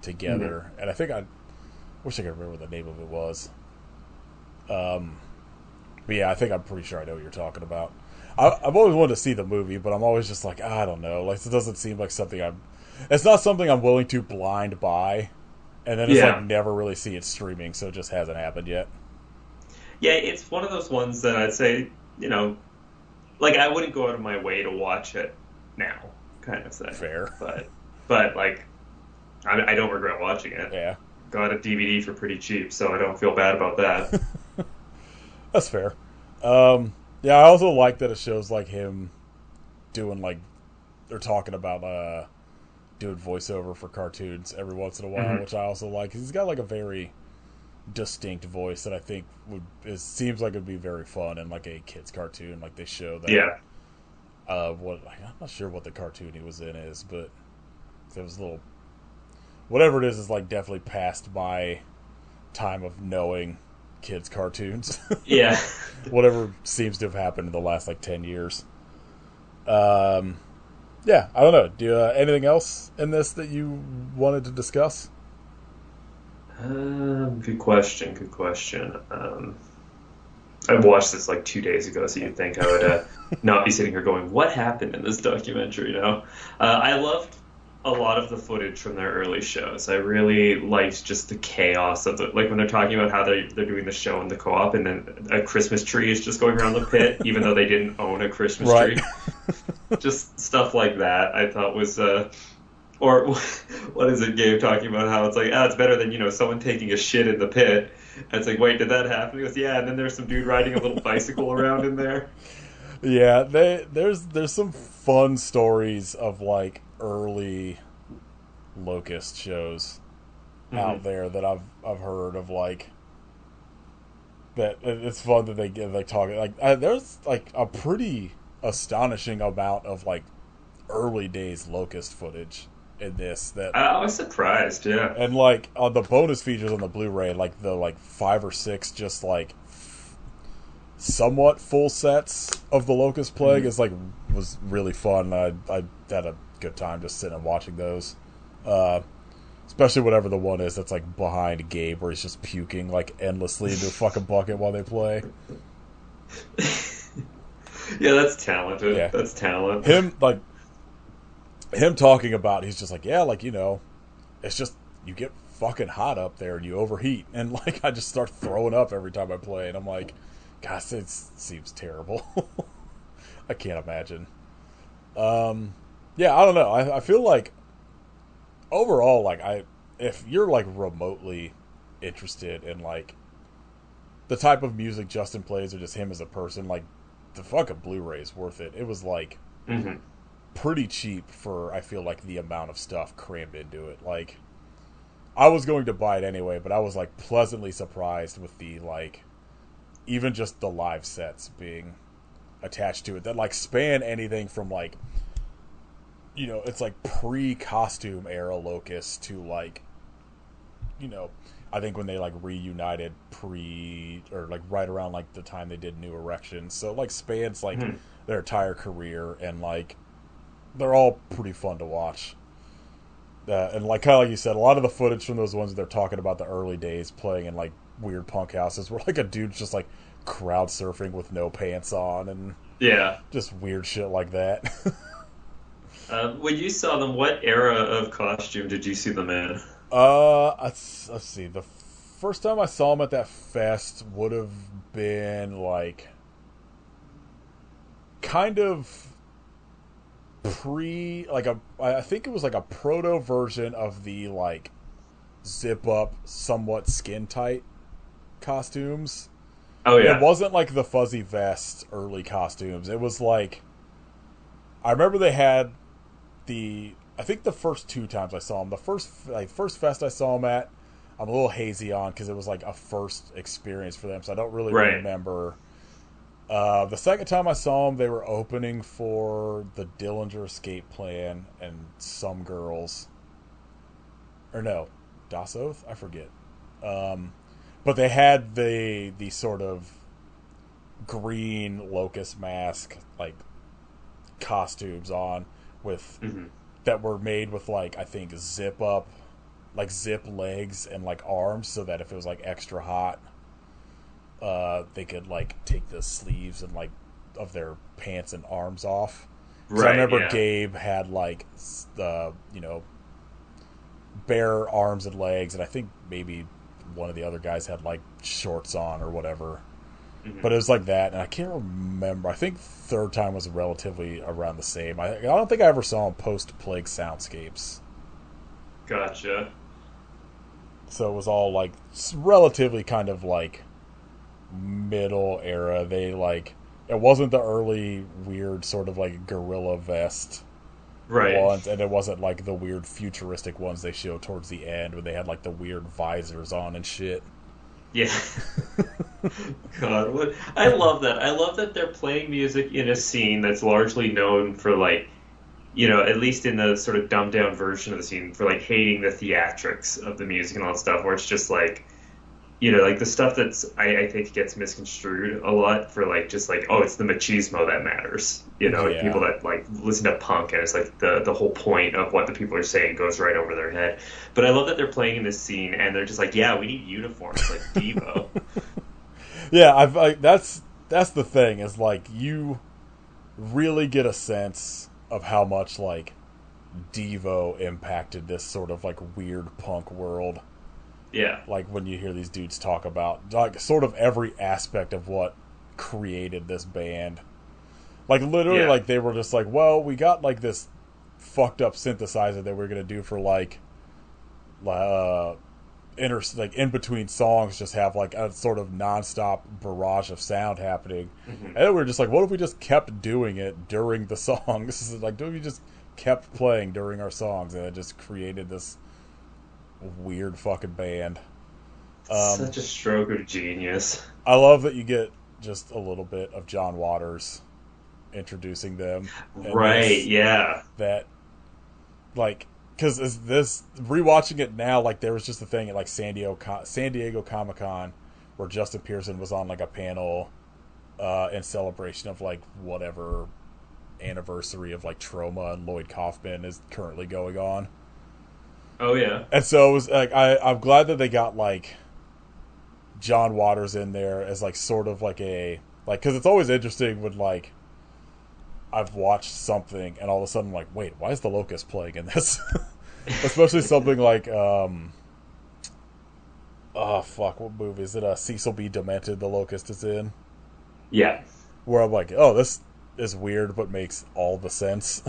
together, and I think I wish I could remember what the name of it was. But yeah, I'm pretty sure I know what you're talking about. I've always wanted to see the movie, but I'm always just like, I don't know. Like, it doesn't seem like something I'm. It's not something I'm willing to blind buy and then just like Yeah. never really see it streaming, so it just hasn't happened yet. Yeah, it's one of those ones that I'd say, like I wouldn't go out of my way to watch it now, kind of thing. Fair. But like, I don't regret watching it. Yeah, Got a DVD for pretty cheap, so I don't feel bad about that. that's fair. Yeah, I also like that it shows like him doing like they're talking about doing voiceover for cartoons every once in a while, Hmm. which I also like. 'Cause he's got like a very distinct voice that I think it seems like it'd be very fun in like a kids cartoon. Like they show that Yeah. what I'm not sure what the cartoon he was in is, but it was a little whatever it is like definitely past my time of knowing kids cartoons. Yeah. Whatever seems to have happened in the last like 10 years. Um, yeah, I don't know. Do you, anything else in this that you wanted to discuss? Good question. Good question. I watched this like 2 days ago, so you'd think I would not be sitting here going, "What happened in this documentary?" I loved a lot of the footage from their early shows. I really liked just the chaos of the like when they're talking about how they're doing the show in the co-op, and then a Christmas tree is just going around the pit, even though they didn't own a Christmas Right. tree. Just stuff like that, I thought was. Or what is it, Gabe, talking about how it's like, it's better than, someone taking a shit in the pit. And it's like, wait, did that happen? He goes, yeah, and then there's some dude riding a little bicycle around in there. Yeah, there's some fun stories of like early Locust shows out Hmm. there that I've heard of like that it's fun that they give like talk like there's like a pretty astonishing amount of like early days Locust footage in this that I was surprised, yeah. and like on the bonus features on the Blu-ray like the like 5 or 6 just like somewhat full sets of the Locust Plague Hmm. is like was really fun. I had a good time just sitting and watching those. Uh, Especially whatever the one is that's like behind Gabe where he's just puking like endlessly into a fucking bucket while they play. Yeah, that's talented. Yeah. That's talent. Him talking about he's just like, yeah, like, it's just you get fucking hot up there and you overheat and like I just start throwing up every time I play and I'm like, gosh, it seems terrible. I can't imagine. Yeah, I don't know. I feel like overall, like if you're like remotely interested in like the type of music Justin plays or just him as a person, like the fucking Blu-ray is worth it. It was like Hmm. pretty cheap for I feel like the amount of stuff crammed into it. Like I was going to buy it anyway, but I was like pleasantly surprised with the like even just the live sets being attached to it that like span anything from like it's like pre-costume era Locust to like I think when they like reunited pre or like right around like the time they did New Erections, so it, like spans like Hmm. their entire career and like they're all pretty fun to watch. And like kind of like you said, a lot of the footage from those ones they're talking about the early days playing in like weird punk houses where like a dude's just like crowd surfing with no pants on and Yeah. just weird shit like that. When you saw them, what era of costume did you see them in? Let's see. The first time I saw him at that fest would have been like kind of I think it was like a proto version of the like zip up, somewhat skin tight costumes. Oh, It yeah. wasn't like the fuzzy vest early costumes. It was like I remember they had I think the first 2 times I saw him, the first fest I saw him at, I'm a little hazy on because it was like a first experience for them, so I don't really Right. remember. The second time I saw them, they were opening for the Dillinger Escape Plan and Some Girls, or no, Das Oath, I forget. But they had the sort of green locust mask like costumes on with Hmm. that were made with like I think zip up like zip legs and like arms so that if it was like extra hot they could like take the sleeves and like of their pants and arms off. So I Right, remember yeah. Gabe had like the bare arms and legs, and I think maybe one of the other guys had like shorts on or whatever. Hmm. But it was like that, and I can't remember. I think third time was relatively around the same. I don't think I ever saw him post Plague Soundscapes. Gotcha. So it was all like relatively kind of like middle era. They like it wasn't the early weird sort of like gorilla vest Right. ones, and it wasn't like the weird futuristic ones they showed towards the end where they had like the weird visors on and shit. Yeah. God, I love that. I love that they're playing music in a scene that's largely known for like, at least in the sort of dumbed down version of the scene, for like hating the theatrics of the music and all that stuff, where it's just like, like the stuff that's I think gets misconstrued a lot for like just like, oh, it's the machismo that matters. Like Yeah. people that like listen to punk and it's like the whole point of what the people are saying goes right over their head. But I love that they're playing in this scene and they're just like, yeah, we need uniforms like Devo. Yeah, that's the thing is like you really get a sense of how much like Devo impacted this sort of like weird punk world. Yeah. Like when you hear these dudes talk about like sort of every aspect of what created this band. Like literally Yeah. like they were just like, well, we got like this fucked up synthesizer that we're gonna do for like in between songs just have like a sort of nonstop barrage of sound happening. Hmm. And then we are just like, what if we just kept doing it during the songs? Like, what if we just kept playing during our songs and it just created this weird fucking band? Such a stroke of genius. I love that you get just a little bit of John Waters introducing them. And Right, yeah. that, like, because is this rewatching it now? Like, there was just a thing at like San Diego Comic Con where Justin Pearson was on like a panel in celebration of like whatever anniversary of like Trauma and Lloyd Kaufman is currently going on. Oh, yeah. And so it was like I'm glad that they got like John Waters in there as like sort of like a like because it's always interesting when like I've watched something and all of a sudden I'm like, wait, why is the Locust playing in this? Especially something like oh fuck, what movie is it? Cecil B. Demented. The Locust is in, Yeah. where I'm like, oh, this is weird but makes all the sense.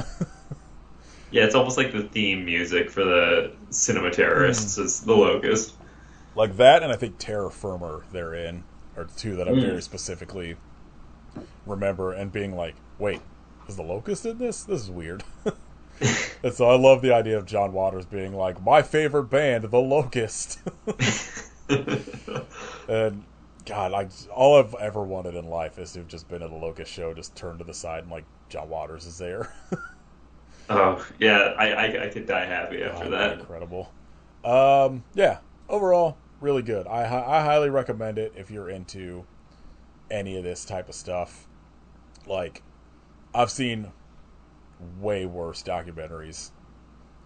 Yeah, it's almost like the theme music for the Cinema Terrorists is The Locust. Like that, and I think Terra Firma they're in are two that I very specifically remember and being like, wait, is the Locust in this? This is weird. And so I love the idea of John Waters being like, my favorite band, The Locust. And God, all I've ever wanted in life is to have just been at a Locust show, just turn to the side and like John Waters is there. Oh, yeah, I could die happy after That'd be that. incredible. Yeah, overall, really good. I highly recommend it if you're into any of this type of stuff. Like, I've seen way worse documentaries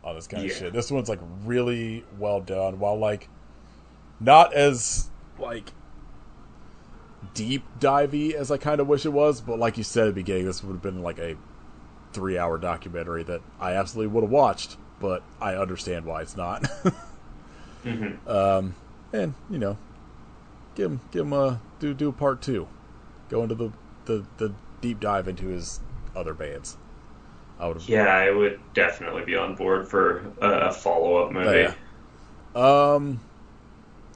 on this kind of Yeah. shit. This one's like really well done, while like not as like deep divey as I kind of wish it was. But like you said at the beginning, this would have been like a 3-hour documentary that I absolutely would have watched. But I understand why it's not. Hmm. And give him a do part two. Go into the deep dive into his other bands. I would have. Yeah, I would definitely be on board for a follow-up movie. Oh, yeah.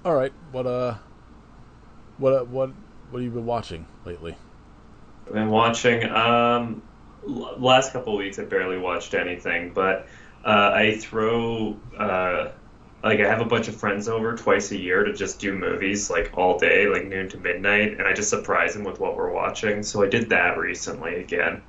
All right. What have you been watching lately? I've been watching. Last couple of weeks, I barely watched anything, but I throw like I have a bunch of friends over twice a year to just do movies like all day, like noon to midnight, and I just surprise them with what we're watching. So I did that recently again.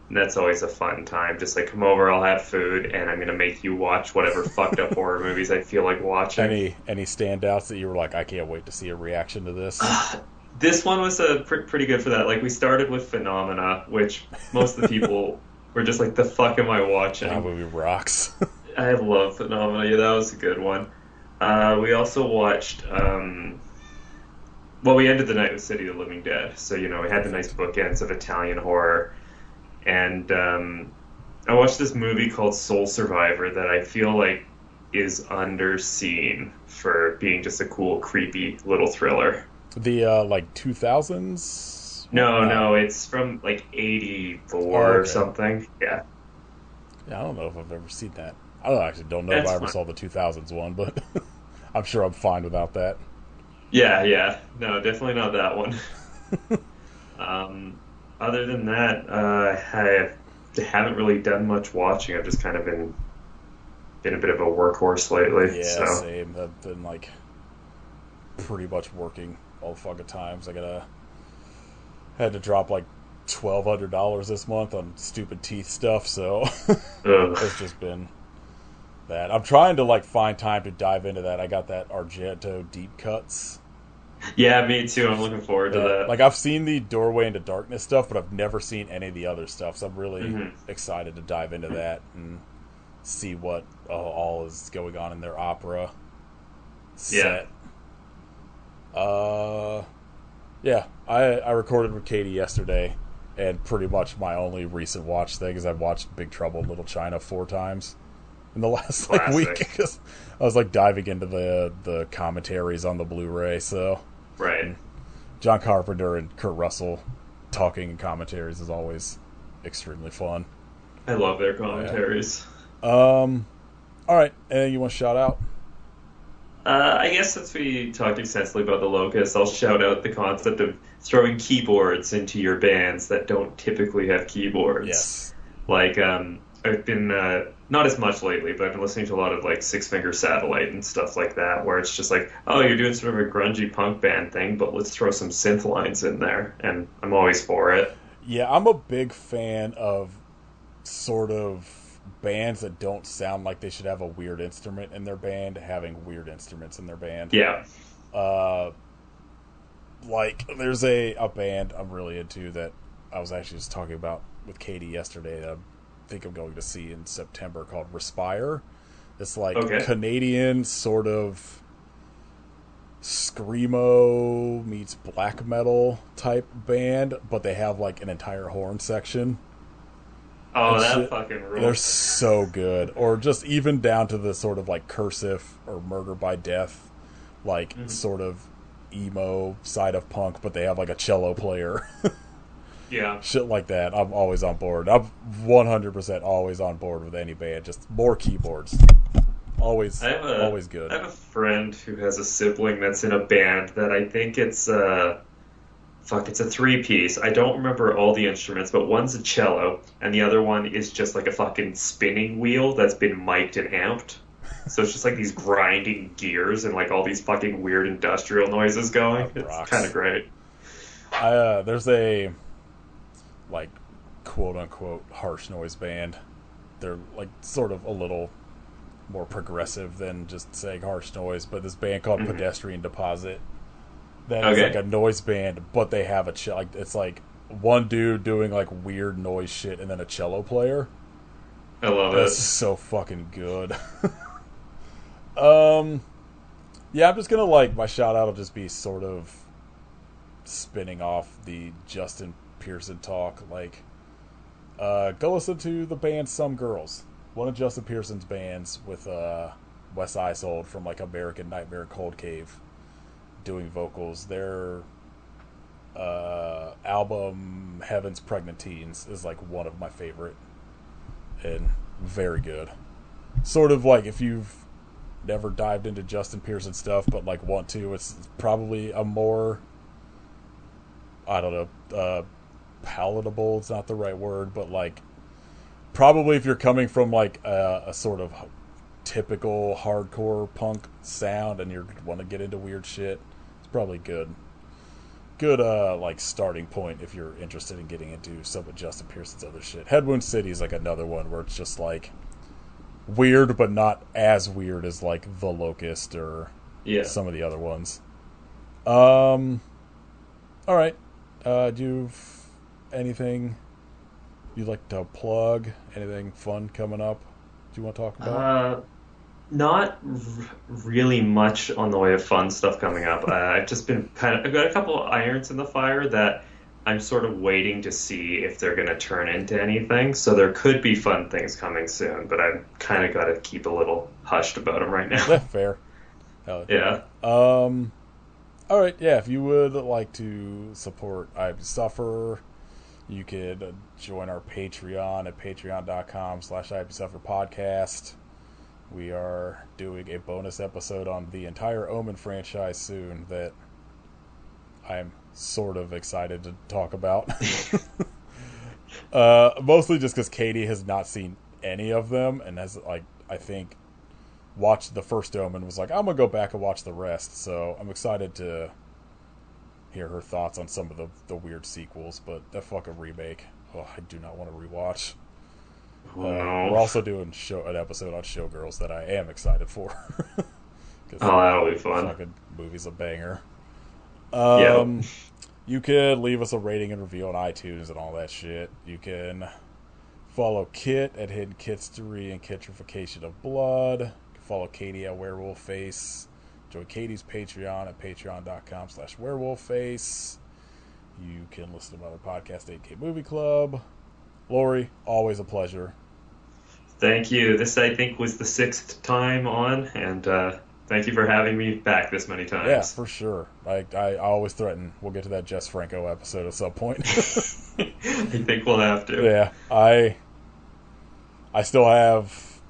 And that's always a fun time. Just like come over, I'll have food, and I'm gonna make you watch whatever fucked up horror movies I feel like watching. Any standouts that you were like, I can't wait to see a reaction to this? This one was pretty good for that. Like we started with Phenomena, which most of the people were just like, "The fuck am I watching?" That movie rocks. I love Phenomena. Yeah, that was a good one. We also watched. Well, we ended the night with City of the Living Dead, so we had the nice bookends of Italian horror. And I watched this movie called Soul Survivor that I feel like is underseen for being just a cool, creepy little thriller. The like 2000s? No, no, it's from like '84 Oh, or okay. something. Yeah, Yeah, I don't know if I've ever seen that. Actually don't know if that's I ever fun. saw the 2000s one, but I'm sure I'm fine without that. Yeah, yeah. No, definitely not that one. Um, Other than that, I haven't really done much watching. I've just kind of been a bit of a workhorse lately. Yeah, So, same. I've been like pretty much working all the fucking times. I gotta had to drop like $1,200 this month on stupid teeth stuff, so ugh. it's just been that. I'm trying to like find time to dive into that. I got that Argento deep cuts. Yeah, me too. I'm looking forward to That that. like I've seen the Doorway into Darkness stuff, but I've never seen any of the other stuff. So I'm really Hmm. excited to dive into that and see what all is going on in their opera Yeah. set. Uh, yeah, I recorded with Katie yesterday, and pretty much my only recent watch thing is I've watched Big Trouble in Little China 4 times in the last like week Classic. because I was like diving into the commentaries on the Blu-ray. So Right. and John Carpenter and Kurt Russell talking in commentaries is always extremely fun. I love their Yeah. commentaries. All right, anything you want to shout out? I guess since we talked extensively about the Locust, I'll shout out the concept of throwing keyboards into your bands that don't typically have keyboards. Yes. Like, I've been not as much lately, but I've been listening to a lot of like Six Finger Satellite and stuff like that, where it's just like, oh, you're doing sort of a grungy punk band thing, but let's throw some synth lines in there, and I'm always for it. Yeah, I'm a big fan of sort of bands that don't sound like they should have a weird instrument in their band having weird instruments in their band. Yeah. Uh, like there's a band I'm really into that I was actually just talking about with Katie yesterday that I think I'm going to see in September called Respire. It's like Okay. Canadian sort of screamo meets black metal type band, but they have like an entire horn section Oh, and that shit. fucking They're rules. so good. Or just even down to the sort of like cursive or murder by death, like Mhm. sort of emo side of punk, but they have like a cello player. Yeah. Shit like that. I'm always on board. I'm 100% always on board with any band. Just more keyboards. Always, always good. I have a friend who has a sibling that's in a band that I think it's fuck, it's a three piece. I don't remember all the instruments, but one's a cello and the other one is just like a fucking spinning wheel that's been mic'd and amped. So it's just like these grinding gears and like all these fucking weird industrial noises going. That It's kind of rocks. great. There's a like quote unquote harsh noise band. They're like sort of a little more progressive than just saying harsh noise, but this band called Mhm. Pedestrian Deposit that is like Okay. a noise band, but they have like it's like one dude doing like weird noise shit and then a cello player. I love That's it. so fucking good. um, yeah, I'm just gonna like my shout out will just be sort of spinning off the Justin Pearson talk. Like, go listen to the band Some Girls, one of Justin Pearson's bands with Wes Isold from like American Nightmare Cold Cave doing vocals. Their album Heaven's Pregnant Teens is like one of my favorite and very good. Sort of like if you've never dived into Justin Pearson stuff but like want to, it's probably a more, I don't know, palatable, it's not the right word, but like probably if you're coming from like a sort of typical hardcore punk sound and you want to get into weird shit, it's probably good like starting point if you're interested in getting into some of Justin Pearson's other shit. Headwound City is like another one where it's just like weird but not as weird as like The Locust or Yeah. some of the other ones. All right. Do you have anything you'd like to plug? Anything fun coming up? Do you want to talk about? Not really much on the way of fun stuff coming up. I've just been I've got a couple of irons in the fire that I'm sort of waiting to see if they're going to turn into anything. So there could be fun things coming soon, but I've kind of got to keep a little hushed about them right Yeah, now. fair. Hell Yeah. yeah. All right, yeah. If you would like to support I Suffer, you could join our Patreon at patreon.com/IPSufferPodcast. We are doing a bonus episode on the entire Omen franchise soon that I'm sort of excited to talk about. Mostly just because Katie has not seen any of them and has, like, I think, watched the first Omen and was like, I'm going to go back and watch the rest. So I'm excited to hear her thoughts on some of the weird sequels, but that fucking remake, oh, I do not want to rewatch. Oh We're no. also doing an episode on Showgirls that I am excited for because Oh, that'll be fun. fucking movie's a banger. Yep. Um, you could leave us a rating and review on iTunes and all that shit. You can follow Kit at Hidden Kitstery and Kitrification of Blood. You can follow Katie at Werewolf Face. Join Katie's Patreon at patreon.com/werewolfface. You can listen to my other podcast, 8K Movie Club. Lori, always a pleasure. Thank you. This, I think, was the sixth time on, and thank you for having me back this many Yeah, times. for sure. I always threaten we'll get to that Jess Franco episode at some point. I think we'll have to. Yeah, I still have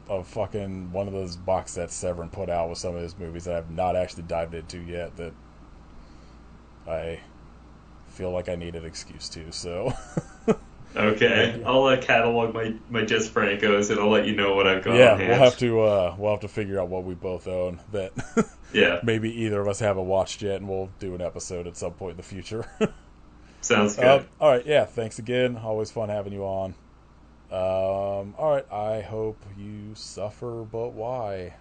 a fucking one of those box sets Severin put out with some of his movies that I've not actually dived into yet that I feel like I need an excuse to. So Okay, I'll catalog my Jess Francos, and I'll let you know what I've got yeah, on we'll hand. have to figure out what we both own that Yeah, maybe either of us haven't watched yet, and we'll do an episode at some point in the future. sounds good. All right, yeah, thanks again. Always fun having you on. All right, I hope you suffer, but why?